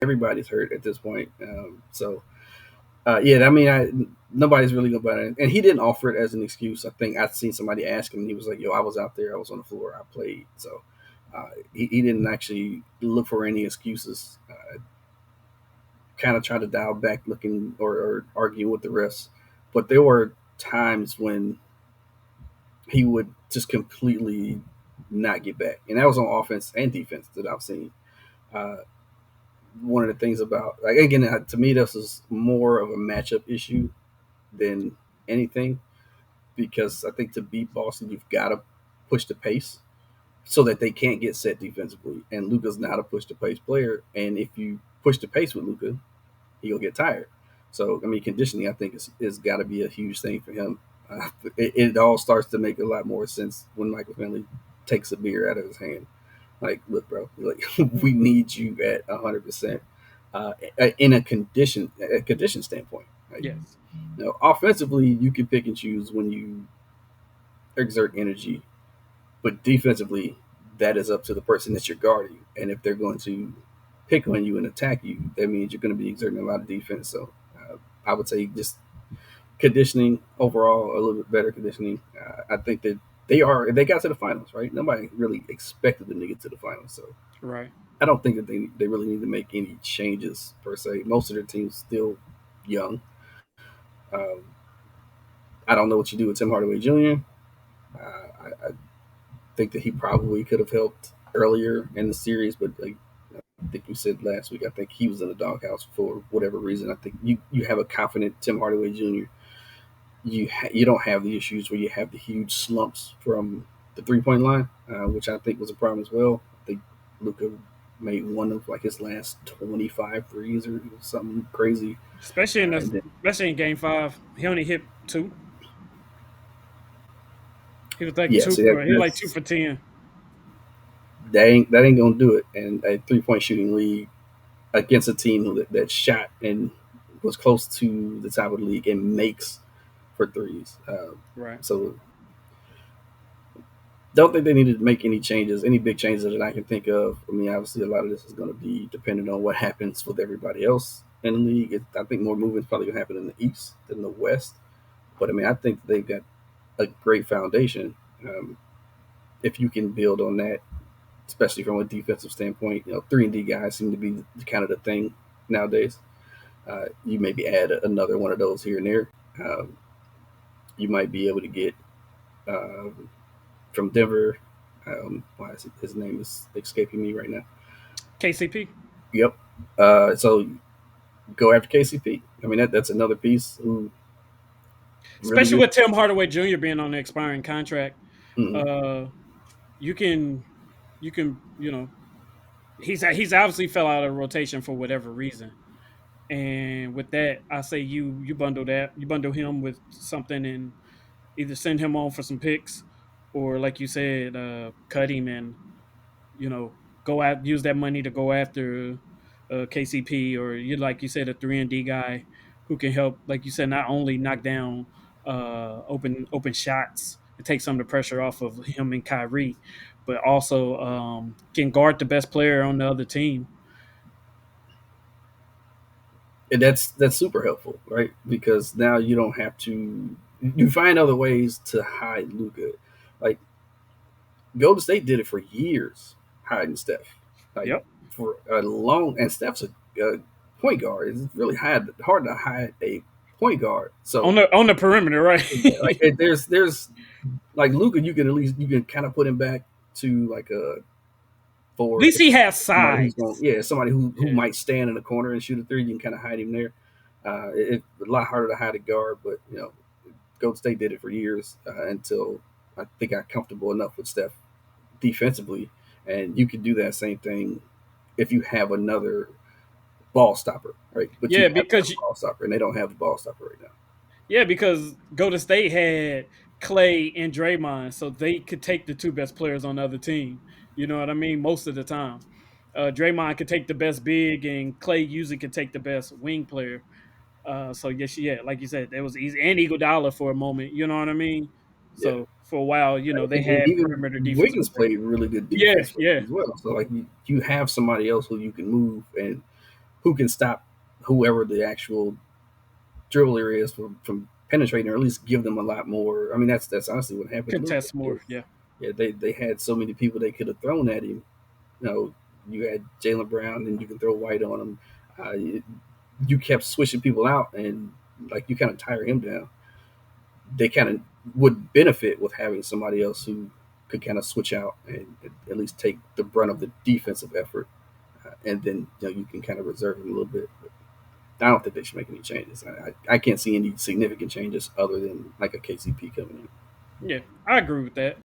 everybody's hurt at this point. Yeah, I mean, nobody's really going about it, and he didn't offer it as an excuse. I think I'd seen somebody ask him, and he was like, "Yo, I was out there, I was on the floor, I played." So he didn't actually look for any excuses. Kind of tried to dial back, looking or argue with the refs, but there were times when he would just completely not get back, and that was on offense and defense that I've seen. Uh, One of the things about, like, again, to me, this is more of a matchup issue than anything, because I think to beat Boston, you've got to push the pace so that they can't get set defensively. And Luka's not a push the pace player, and if you push the pace with Luka, he'll get tired. So I mean, conditioning, I think is got to be a huge thing for him. It all starts to make a lot more sense when Michael Finley takes a beer out of his hand. Like, look, bro, like we need you at 100% in a condition standpoint. Like, Yes. offensively, you can pick and choose when you exert energy, but defensively, that is up to the person that you're guarding. And if they're going to pick on you and attack you, that means you're going to be exerting a lot of defense. So I would say just conditioning overall, a little bit better conditioning. I think that they got to the finals, right? Nobody really expected them to get to the finals. So Right. I don't think that they really need to make any changes per se. Most of their team's still young. Um, I don't know what you do with Tim Hardaway Jr. I think that he probably could have helped earlier in the series, but like I think you said last week, I think he was in the doghouse for whatever reason. I think you have a confident Tim Hardaway Jr. You don't have the issues where you have the huge slumps from the 3 point line, which I think was a problem as well. I think Luka made one of like his last 25 threes or something crazy. Especially in And then, especially in Game 5, he only hit two. He was like yeah, two so for he was like two that's for 10. that ain't gonna do it. And a 3 point shooting league against a team that shot and was close to the top of the league and makes for threes. Right. So don't think they need to make any changes, any big changes that I can think of. I mean, obviously, a lot of this is going to be dependent on what happens with everybody else in the league. I think more movement is probably going to happen in the East than the West. But I mean, I think they've got a great foundation. Um, if you can build on that, especially from a defensive standpoint, 3-and-D guys seem to be kind of the thing nowadays. You maybe add another one of those here and there. Um, you might be able to get um, from Denver. Why is it, his name is escaping me right now? KCP. Yep. So go after KCP. I mean, that's another piece who really Especially good. with Tim Hardaway Jr. being on the expiring contract. Mm-hmm. Uh you can he's obviously fell out of rotation for whatever reason. And with that, I say you bundle him with something and either send him on for some picks or like you said, cut him and you know, go out use that money to go after KCP or you like you said a 3-and-D guy who can help like you said not only knock down open shots and take some of the pressure off of him and Kyrie, but also can guard the best player on the other team. And that's super helpful, right? Because now you don't have to. You find other ways to hide Luca. Like Golden State did it for years, hiding Steph. Like Yep. for a long, and Steph's a point guard. It's really hard to hide a point guard. So On the perimeter, right? like there's like Luca, you can at least you can kind of put him back to like a At forward. least he has Somebody who's going, size. yeah, somebody who Yeah. might stand in the corner and shoot a three. You can kind of hide him there. It's a lot harder to hide a guard, but Golden State did it for years until I think got comfortable enough with Steph defensively, and you can do that same thing if you have another ball stopper, right? But you Yeah, have to have because a ball stopper, and they don't have the ball stopper right now. Golden State had Clay and Draymond, so they could take the two best players on the other team. You know what I mean? Most of the time, Draymond could take the best big, and Clay usually could take the best wing player. So yes, yeah, like you said, it was easy and Iguodala for a moment. You know what I mean? Yeah, So for a while, they and had even perimeter defensive Wiggins players. played really good Yeah, defense for yeah, them as well. So like you have somebody else who you can move, and who can stop whoever the actual dribbler is from penetrating, or at least give them a lot more. I mean, that's honestly what happened to Luka. Contest more. Yeah. Yeah, they had so many people they could have thrown at him. You know, you had Jalen Brown, and you can throw White on him. You kept switching people out, and like you kind of tire him down. They kind of would benefit with having somebody else who could kind of switch out and at least take the brunt of the defensive effort, and then you can kind of reserve him a little bit. But I don't think they should make any changes. I can't see any significant changes other than like a KCP coming in. Yeah. I agree with that.